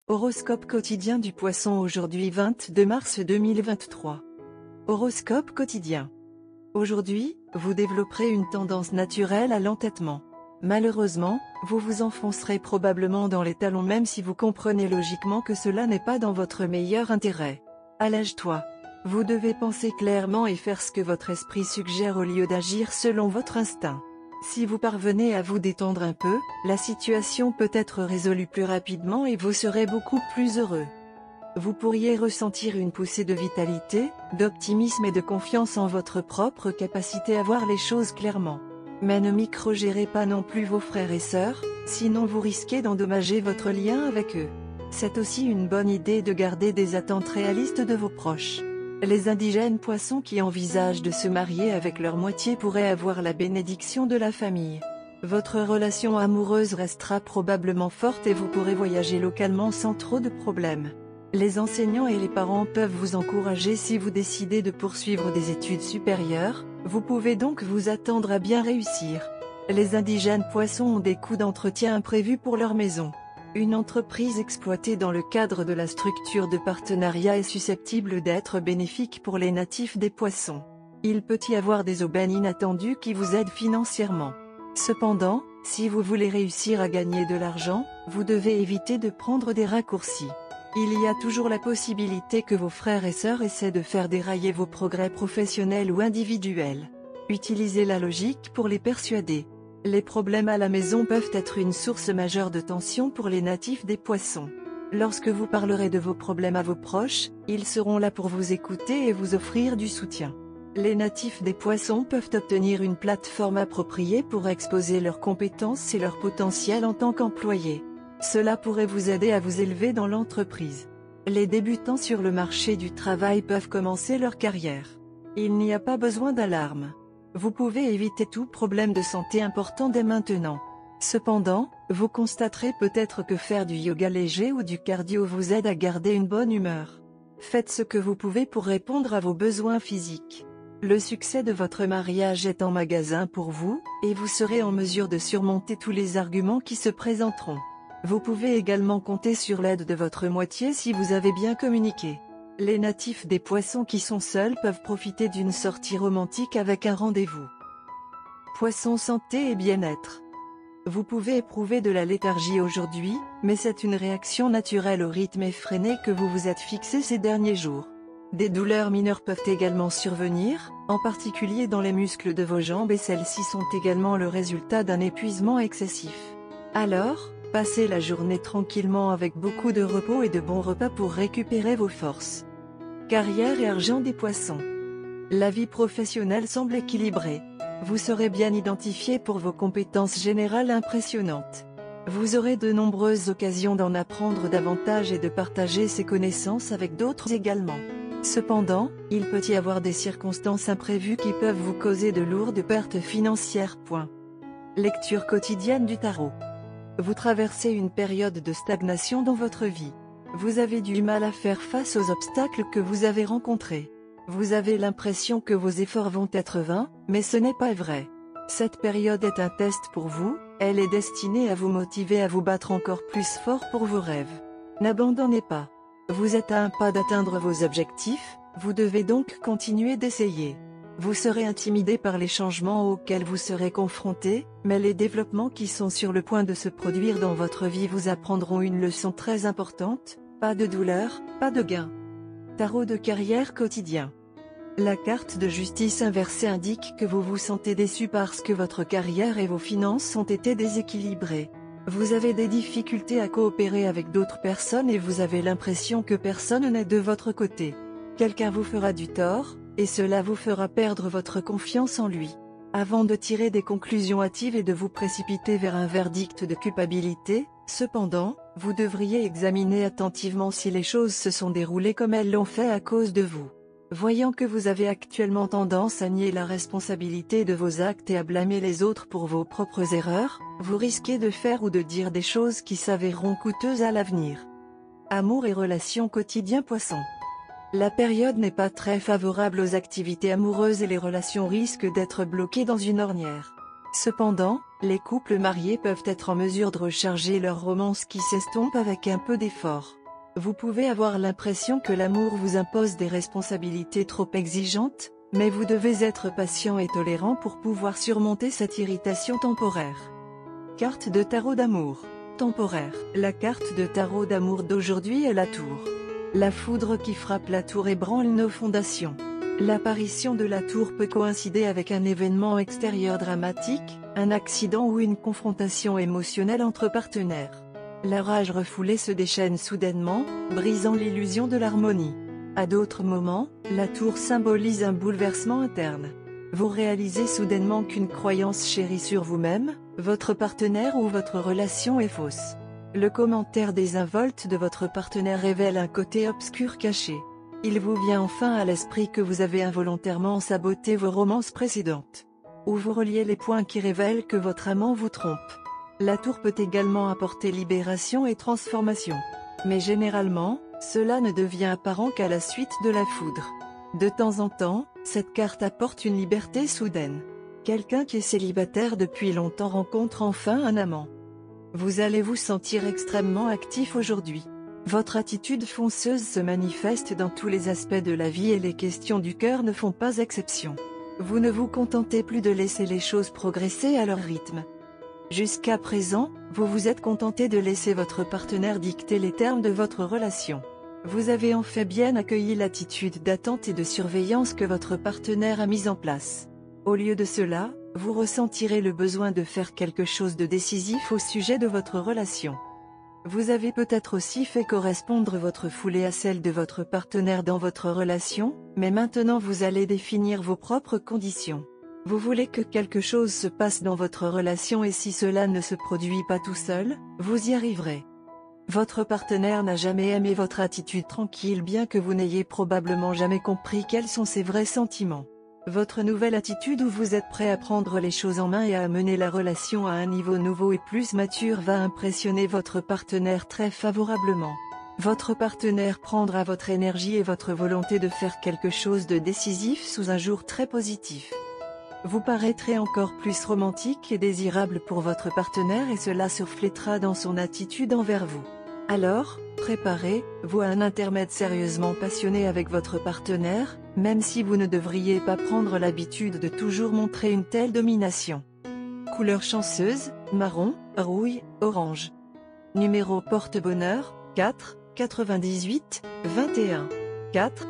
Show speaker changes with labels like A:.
A: Horoscope quotidien du Poisson aujourd'hui 22 mars 2023. Horoscope quotidien. Aujourd'hui, vous développerez une tendance naturelle à l'entêtement. Malheureusement, vous vous enfoncerez probablement dans les talons même si vous comprenez logiquement que cela n'est pas dans votre meilleur intérêt. Allège-toi. Vous devez penser clairement et faire ce que votre esprit suggère au lieu d'agir selon votre instinct. Si vous parvenez à vous détendre un peu, la situation peut être résolue plus rapidement et vous serez beaucoup plus heureux. Vous pourriez ressentir une poussée de vitalité, d'optimisme et de confiance en votre propre capacité à voir les choses clairement. Mais ne microgérez pas non plus vos frères et sœurs, sinon vous risquez d'endommager votre lien avec eux. C'est aussi une bonne idée de garder des attentes réalistes de vos proches. Les indigènes poissons qui envisagent de se marier avec leur moitié pourraient avoir la bénédiction de la famille. Votre relation amoureuse restera probablement forte et vous pourrez voyager localement sans trop de problèmes. Les enseignants et les parents peuvent vous encourager si vous décidez de poursuivre des études supérieures, vous pouvez donc vous attendre à bien réussir. Les indigènes poissons ont des coûts d'entretien imprévus pour leur maison. Une entreprise exploitée dans le cadre de la structure de partenariat est susceptible d'être bénéfique pour les natifs des poissons. Il peut y avoir des aubaines inattendues qui vous aident financièrement. Cependant, si vous voulez réussir à gagner de l'argent, vous devez éviter de prendre des raccourcis. Il y a toujours la possibilité que vos frères et sœurs essaient de faire dérailler vos progrès professionnels ou individuels. Utilisez la logique pour les persuader. Les problèmes à la maison peuvent être une source majeure de tension pour les natifs des poissons. Lorsque vous parlerez de vos problèmes à vos proches, ils seront là pour vous écouter et vous offrir du soutien. Les natifs des poissons peuvent obtenir une plateforme appropriée pour exposer leurs compétences et leur potentiel en tant qu'employés. Cela pourrait vous aider à vous élever dans l'entreprise. Les débutants sur le marché du travail peuvent commencer leur carrière. Il n'y a pas besoin d'alarme. Vous pouvez éviter tout problème de santé important dès maintenant. Cependant, vous constaterez peut-être que faire du yoga léger ou du cardio vous aide à garder une bonne humeur. Faites ce que vous pouvez pour répondre à vos besoins physiques. Le succès de votre mariage est en magasin pour vous, et vous serez en mesure de surmonter tous les arguments qui se présenteront. Vous pouvez également compter sur l'aide de votre moitié si vous avez bien communiqué. Les natifs des poissons qui sont seuls peuvent profiter d'une sortie romantique avec un rendez-vous. Poissons santé et bien-être. Vous pouvez éprouver de la léthargie aujourd'hui, mais c'est une réaction naturelle au rythme effréné que vous vous êtes fixé ces derniers jours. Des douleurs mineures peuvent également survenir, en particulier dans les muscles de vos jambes et celles-ci sont également le résultat d'un épuisement excessif. Alors, passez la journée tranquillement avec beaucoup de repos et de bons repas pour récupérer vos forces. Carrière et argent des poissons. La vie professionnelle semble équilibrée. Vous serez bien identifié pour vos compétences générales impressionnantes. Vous aurez de nombreuses occasions d'en apprendre davantage et de partager ces connaissances avec d'autres également. Cependant, il peut y avoir des circonstances imprévues qui peuvent vous causer de lourdes pertes financières. Lecture quotidienne du tarot. Vous traversez une période de stagnation dans votre vie. Vous avez du mal à faire face aux obstacles que vous avez rencontrés. Vous avez l'impression que vos efforts vont être vains, mais ce n'est pas vrai. Cette période est un test pour vous, elle est destinée à vous motiver à vous battre encore plus fort pour vos rêves. N'abandonnez pas. Vous êtes à un pas d'atteindre vos objectifs, vous devez donc continuer d'essayer. Vous serez intimidé par les changements auxquels vous serez confronté, mais les développements qui sont sur le point de se produire dans votre vie vous apprendront une leçon très importante, pas de douleur, pas de gain. Tarot de carrière quotidien. La carte de justice inversée indique que vous vous sentez déçu parce que votre carrière et vos finances ont été déséquilibrées. Vous avez des difficultés à coopérer avec d'autres personnes et vous avez l'impression que personne n'est de votre côté. Quelqu'un vous fera du tort, et cela vous fera perdre votre confiance en lui. Avant de tirer des conclusions hâtives et de vous précipiter vers un verdict de culpabilité, cependant, vous devriez examiner attentivement si les choses se sont déroulées comme elles l'ont fait à cause de vous. Voyant que vous avez actuellement tendance à nier la responsabilité de vos actes et à blâmer les autres pour vos propres erreurs, vous risquez de faire ou de dire des choses qui s'avéreront coûteuses à l'avenir. Amour et relations quotidien Poisson. La période n'est pas très favorable aux activités amoureuses et les relations risquent d'être bloquées dans une ornière. Cependant, les couples mariés peuvent être en mesure de recharger leur romance qui s'estompe avec un peu d'effort. Vous pouvez avoir l'impression que l'amour vous impose des responsabilités trop exigeantes, mais vous devez être patient et tolérant pour pouvoir surmonter cette irritation temporaire. Carte de tarot d'amour. Temporaire. La carte de tarot d'amour d'aujourd'hui est la tour. La foudre qui frappe la tour ébranle nos fondations. L'apparition de la tour peut coïncider avec un événement extérieur dramatique, un accident ou une confrontation émotionnelle entre partenaires. La rage refoulée se déchaîne soudainement, brisant l'illusion de l'harmonie. À d'autres moments, la tour symbolise un bouleversement interne. Vous réalisez soudainement qu'une croyance chérie sur vous-même, votre partenaire ou votre relation est fausse. Le commentaire désinvolte de votre partenaire révèle un côté obscur caché. Il vous vient enfin à l'esprit que vous avez involontairement saboté vos romances précédentes. Ou vous reliez les points qui révèlent que votre amant vous trompe. La tour peut également apporter libération et transformation. Mais généralement, cela ne devient apparent qu'à la suite de la foudre. De temps en temps, cette carte apporte une liberté soudaine. Quelqu'un qui est célibataire depuis longtemps rencontre enfin un amant. Vous allez vous sentir extrêmement actif aujourd'hui. Votre attitude fonceuse se manifeste dans tous les aspects de la vie et les questions du cœur ne font pas exception. Vous ne vous contentez plus de laisser les choses progresser à leur rythme. Jusqu'à présent, vous vous êtes contenté de laisser votre partenaire dicter les termes de votre relation. Vous avez en fait bien accueilli l'attitude d'attente et de surveillance que votre partenaire a mise en place. Au lieu de cela, vous ressentirez le besoin de faire quelque chose de décisif au sujet de votre relation. Vous avez peut-être aussi fait correspondre votre foulée à celle de votre partenaire dans votre relation, mais maintenant vous allez définir vos propres conditions. Vous voulez que quelque chose se passe dans votre relation et si cela ne se produit pas tout seul, vous y arriverez. Votre partenaire n'a jamais aimé votre attitude tranquille bien que vous n'ayez probablement jamais compris quels sont ses vrais sentiments. Votre nouvelle attitude où vous êtes prêt à prendre les choses en main et à amener la relation à un niveau nouveau et plus mature va impressionner votre partenaire très favorablement. Votre partenaire prendra votre énergie et votre volonté de faire quelque chose de décisif sous un jour très positif. Vous paraîtrez encore plus romantique et désirable pour votre partenaire et cela se reflétera dans son attitude envers vous. Alors, préparez-vous à un intermède sérieusement passionné avec votre partenaire, même si vous ne devriez pas prendre l'habitude de toujours montrer une telle domination. Couleur chanceuse, marron, rouille, orange. Numéro porte-bonheur, 4, 98, 21. 4,